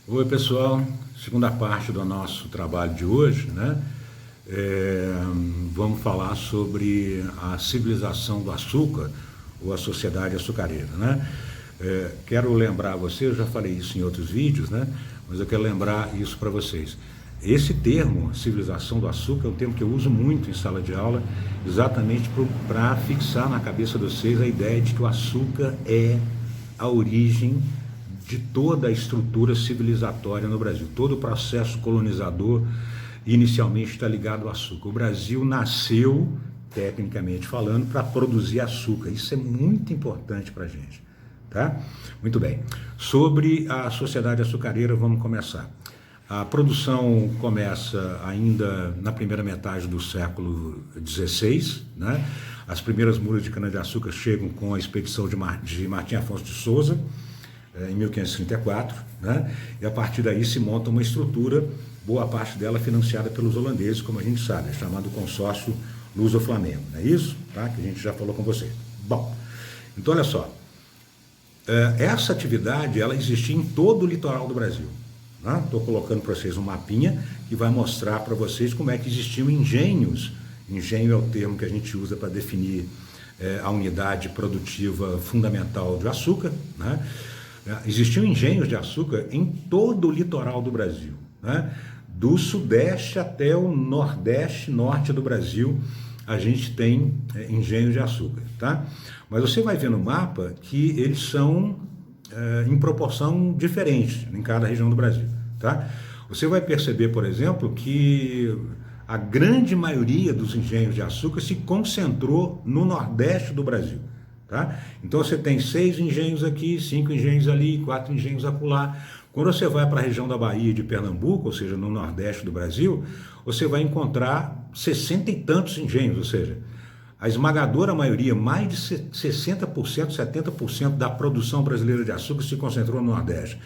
Oi pessoal, segunda parte do nosso trabalho de hoje, né? Vamos falar sobre a civilização do açúcar ou a sociedade açucareira, né? Quero lembrar vocês, eu já falei isso em outros vídeos, né? Mas eu quero lembrar isso para vocês. Esse termo, civilização do açúcar, é um termo que eu uso muito em sala de aula, exatamente para fixar na cabeça de vocês a ideia de que o açúcar é a origem de toda a estrutura civilizatória no Brasil. Todo o processo colonizador inicialmente está ligado ao açúcar. O Brasil nasceu, tecnicamente falando, para produzir açúcar. Isso é muito importante para a gente. Tá? Muito bem. Sobre a sociedade açucareira, vamos começar. A produção começa ainda na primeira metade do século XVI, né? As primeiras mulas de cana-de-açúcar chegam com a expedição de Martim Afonso de Souza, em 1534, né? E a partir daí se monta uma estrutura, boa parte dela financiada pelos holandeses, como a gente sabe, é chamado consórcio Luso-Flamengo, não é isso? Tá? Que a gente já falou com você. Bom, então olha só, essa atividade ela existia em todo o litoral do Brasil. Estou colocando para vocês um mapinha que vai mostrar para vocês como é que existiam engenhos. Engenho é o termo que a gente usa para definir a unidade produtiva fundamental de açúcar, né? Existiam engenhos de açúcar em todo o litoral do Brasil, né? Do sudeste até o nordeste, norte do Brasil, a gente tem engenhos de açúcar, tá? Mas você vai ver no mapa que eles são em proporção diferente em cada região do Brasil, tá? Você vai perceber, por exemplo, que a grande maioria dos engenhos de açúcar se concentrou no nordeste do Brasil. Tá? Então você tem 6 engenhos aqui, 5 engenhos ali, 4 engenhos acolá. Quando você vai para a região da Bahia e de Pernambuco, ou seja, no nordeste do Brasil, você vai encontrar 60 e tantos engenhos, ou seja, a esmagadora maioria, mais de 60%, 70% da produção brasileira de açúcar se concentrou no nordeste.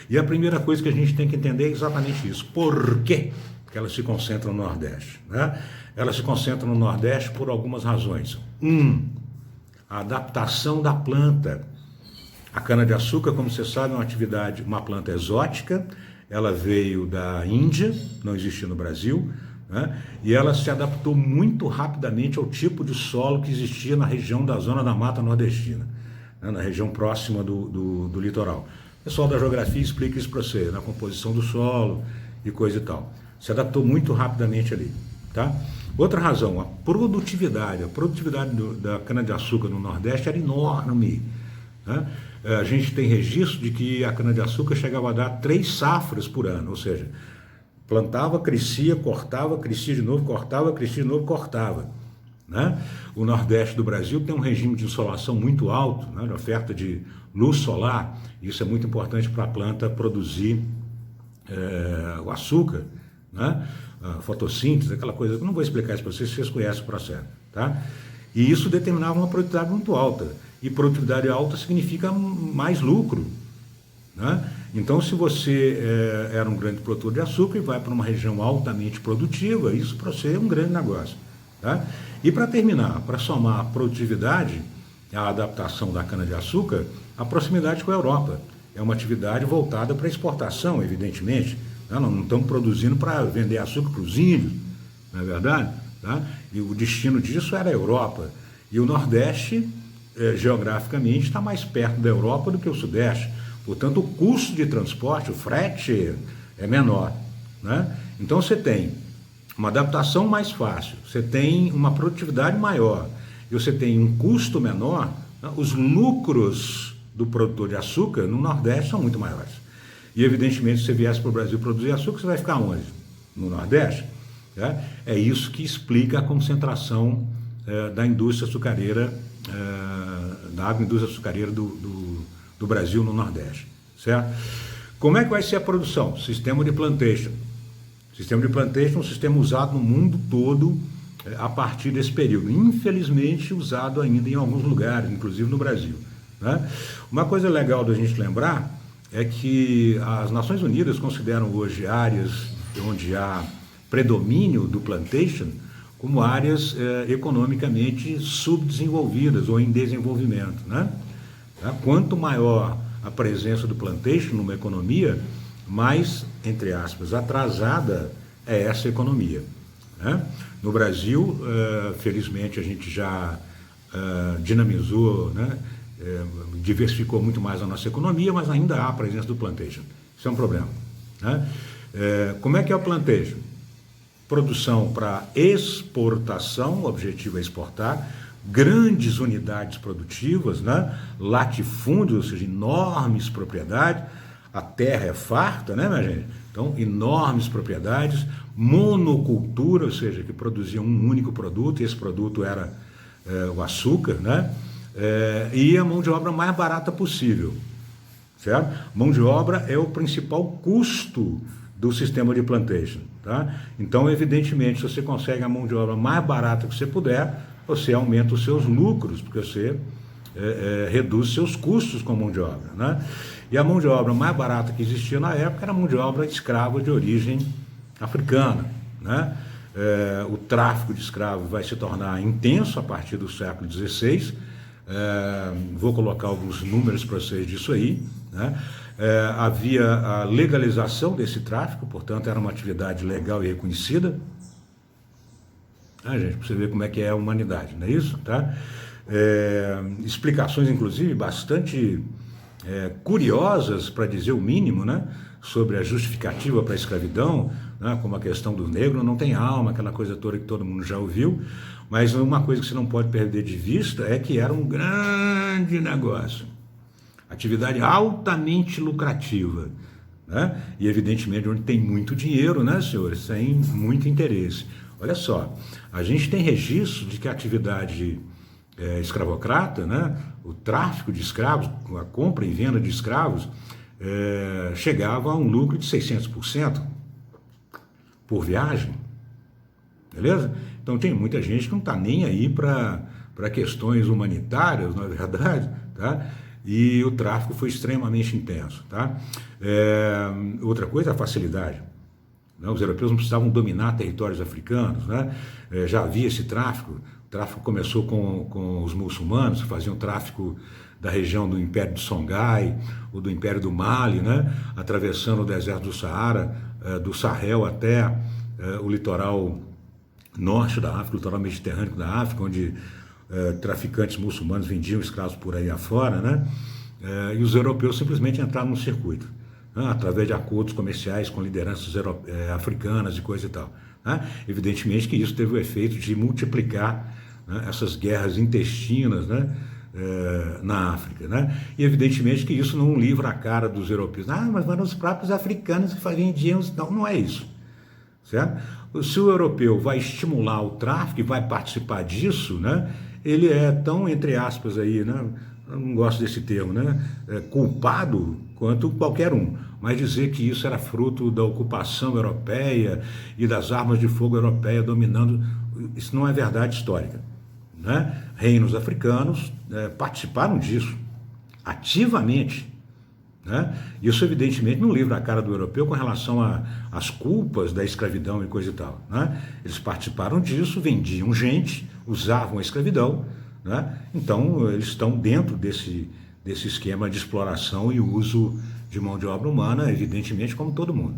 E a primeira coisa que a gente tem que entender é exatamente isso. Por quê que elas se concentram no nordeste? Né? Elas se concentram no nordeste por algumas razões. A adaptação da planta. A cana-de-açúcar, como você sabe, é uma atividade, uma planta exótica, ela veio da Índia, não existia no Brasil, né? E ela se adaptou muito rapidamente ao tipo de solo que existia na região da zona da Mata Nordestina, né? Na região próxima do litoral. O pessoal da geografia explica isso para você, na composição do solo e coisa e tal. Se adaptou muito rapidamente ali, tá? Outra razão, a produtividade da cana-de-açúcar no Nordeste era enorme, né? A gente tem registro de que a cana-de-açúcar chegava a dar 3 safras por ano, ou seja, plantava, crescia, cortava, crescia de novo, cortava, crescia de novo, cortava, né? O Nordeste do Brasil tem um regime de insolação muito alto, né? De oferta de luz solar, isso é muito importante para a planta produzir o açúcar, né? A fotossíntese, aquela coisa, eu não vou explicar isso para vocês conhecem o processo, tá? E isso determinava uma produtividade muito alta, e produtividade alta significa mais lucro, né? Então, se você era um grande produtor de açúcar e vai para uma região altamente produtiva, isso para você é um grande negócio, tá? E para terminar, para somar a produtividade, a adaptação da cana-de-açúcar, a proximidade com a Europa, é uma atividade voltada para exportação, evidentemente. Nós não estamos produzindo para vender açúcar para os índios, não é verdade? Tá? E o destino disso era a Europa. E o Nordeste, geograficamente, está mais perto da Europa do que o Sudeste. Portanto, o custo de transporte, o frete, é menor, né? Então, você tem uma adaptação mais fácil, você tem uma produtividade maior e você tem um custo menor, né? Os lucros do produtor de açúcar no Nordeste são muito maiores. E, evidentemente, se você viesse para o Brasil produzir açúcar, você vai ficar onde? No Nordeste. Tá? É isso que explica a concentração da indústria açucareira, da agroindústria açucareira do Brasil no Nordeste. Certo? Como é que vai ser a produção? Sistema de plantation. Sistema de plantation é um sistema usado no mundo todo a partir desse período. Infelizmente, usado ainda em alguns lugares, inclusive no Brasil. Né? Uma coisa legal da gente lembrar é que as Nações Unidas consideram hoje áreas onde há predomínio do plantation como áreas economicamente subdesenvolvidas ou em desenvolvimento, né? Quanto maior a presença do plantation numa economia, mais, entre aspas, atrasada é essa economia, né? No Brasil, felizmente, a gente já dinamizou, né? Diversificou muito mais a nossa economia, mas ainda há a presença do plantation. Isso é um problema, né? Como é que é o plantation? Produção para exportação, o objetivo é exportar, grandes unidades produtivas, né? Latifúndios, ou seja, enormes propriedades, a terra é farta, né, minha gente? Então, enormes propriedades, monocultura, ou seja, que produzia um único produto, e esse produto era o açúcar, né? E a mão de obra mais barata possível, certo? Mão de obra é o principal custo do sistema de plantation, tá? Então, evidentemente, se você consegue a mão de obra mais barata que você puder, você aumenta os seus lucros, porque você reduz seus custos com a mão de obra, né? E a mão de obra mais barata que existia na época era a mão de obra escrava de origem africana, né? O tráfico de escravos vai se tornar intenso a partir do século XVI. Vou colocar alguns números para vocês disso aí, né? Havia a legalização desse tráfico, portanto era uma atividade legal e reconhecida. Gente, para você ver como é que é a humanidade, não é isso? Tá? Explicações, inclusive, bastante curiosas, para dizer o mínimo, né? Sobre a justificativa para a escravidão, né? Como a questão do negro não tem alma, aquela coisa toda que todo mundo já ouviu. Mas uma coisa que você não pode perder de vista é que era um grande negócio. Atividade altamente lucrativa, né? E evidentemente onde tem muito dinheiro, né, senhores, tem muito interesse. Olha só, a gente tem registro de que a atividade escravocrata, né, o tráfico de escravos, a compra e venda de escravos, chegava a um lucro de 600% por viagem, beleza? Então tem muita gente que não está nem aí para questões humanitárias, não é verdade? Tá? E o tráfico foi extremamente intenso, tá? Outra coisa é a facilidade. Né? Os europeus não precisavam dominar territórios africanos, né? Já havia esse tráfico. O tráfico começou com os muçulmanos, que faziam tráfico da região do Império de Songhai, ou do Império do Mali, né? Atravessando o deserto do Saara, do Sahel até o litoral norte da África, o litoral mediterrâneo da África, onde traficantes muçulmanos vendiam escravos por aí afora, né? E os europeus simplesmente entraram no circuito, né? Através de acordos comerciais com lideranças africanas e coisa e tal, né? Evidentemente que isso teve o efeito de multiplicar, né, essas guerras intestinas, né, na África, né? E evidentemente que isso não livra a cara dos europeus. Mas eram os próprios africanos que vendiam. Não é isso, certo? Se o europeu vai estimular o tráfico e vai participar disso, né, ele é tão, entre aspas, aí, né, eu não gosto desse termo, né, culpado quanto qualquer um. Mas dizer que isso era fruto da ocupação europeia e das armas de fogo europeias dominando, isso não é verdade histórica, né? Reinos africanos participaram disso ativamente, né? Isso evidentemente não livra a cara do europeu com relação às culpas da escravidão e coisa e tal, né? Eles participaram disso, vendiam gente, usavam a escravidão, né? Então eles estão dentro desse esquema de exploração e uso de mão de obra humana, evidentemente, como todo mundo,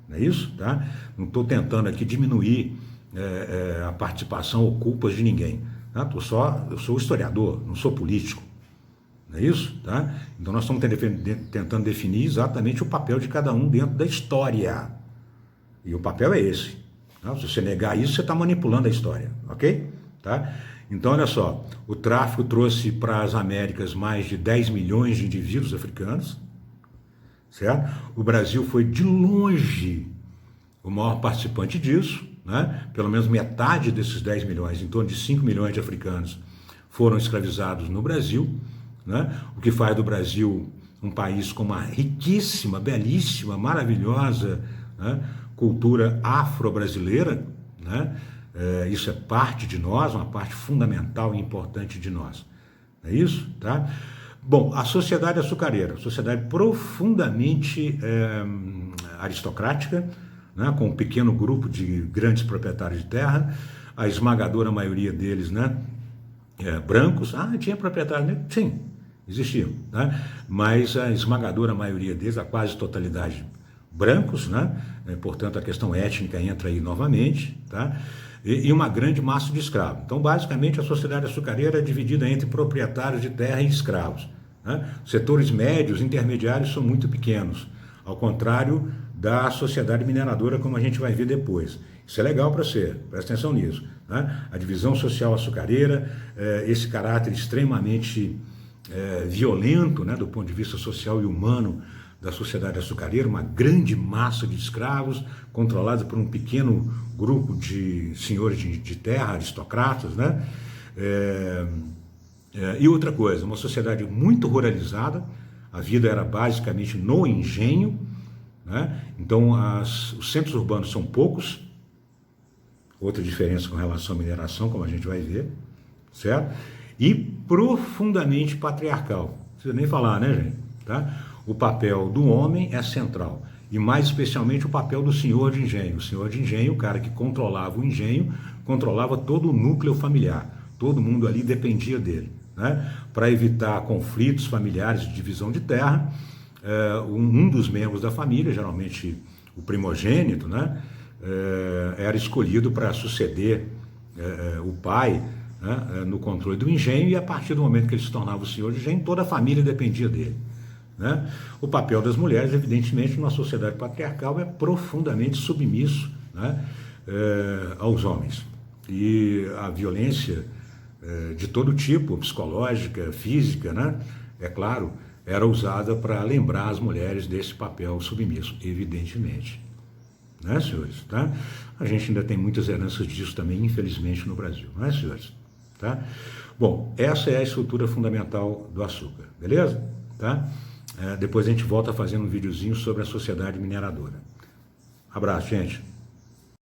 não é isso? Tá? Não estou tentando aqui diminuir a participação ou culpas de ninguém, tá? Eu sou historiador, não sou político. Não é isso? Tá? Então nós estamos tentando definir exatamente o papel de cada um dentro da história. E o papel é esse. Tá? Se você negar isso, você está manipulando a história. Ok? Tá? Então, olha só. O tráfico trouxe para as Américas mais de 10 milhões de indivíduos africanos. Certo? O Brasil foi, de longe, o maior participante disso. Né? Pelo menos metade desses 10 milhões, em torno de 5 milhões de africanos, foram escravizados no Brasil. Né? O que faz do Brasil um país com uma riquíssima, belíssima, maravilhosa, né, cultura afro-brasileira, né? Isso é parte de nós, uma parte fundamental e importante de nós. Não é isso? Tá? Bom, a sociedade açucareira, sociedade profundamente aristocrática, né, com um pequeno grupo de grandes proprietários de terra, a esmagadora maioria deles, né, brancos. Tinha proprietários negros? Sim, existiam, né? Mas a esmagadora maioria deles, a quase totalidade, brancos, né? Portanto, a questão étnica entra aí novamente, tá? E uma grande massa de escravos. Então, basicamente, a sociedade açucareira é dividida entre proprietários de terra e escravos, né? Setores médios, intermediários são muito pequenos, ao contrário da sociedade mineradora, como a gente vai ver depois. Isso é legal para você, presta atenção nisso, né? A divisão social açucareira, esse caráter extremamente violento, né, do ponto de vista social e humano da sociedade açucareira, uma grande massa de escravos controlada por um pequeno grupo de senhores de terra, aristocratas, né? E outra coisa, uma sociedade muito ruralizada, a vida era basicamente no engenho, né? Então os centros urbanos são poucos, outra diferença com relação à mineração, como a gente vai ver, certo? E profundamente patriarcal, não precisa nem falar, né, gente? Tá? O papel do homem é central, e mais especialmente o papel do senhor de engenho. O senhor de engenho, o cara que controlava o engenho, controlava todo o núcleo familiar, todo mundo ali dependia dele, né? Para evitar conflitos familiares de divisão de terra, um dos membros da família, geralmente o primogênito, né, era escolhido para suceder o pai, né, no controle do engenho, e a partir do momento que ele se tornava o senhor de engenho, toda a família dependia dele, né? O papel das mulheres, evidentemente, numa sociedade patriarcal, é profundamente submisso, né, aos homens. E a violência de todo tipo, psicológica, física, né, é claro, era usada para lembrar as mulheres desse papel submisso, evidentemente. Né, senhores? Tá? A gente ainda tem muitas heranças disso também, infelizmente, no Brasil. Não é, senhores? Tá? Bom, essa é a estrutura fundamental do açúcar, beleza? Tá? Depois a gente volta fazendo um videozinho sobre a sociedade mineradora. Abraço, gente.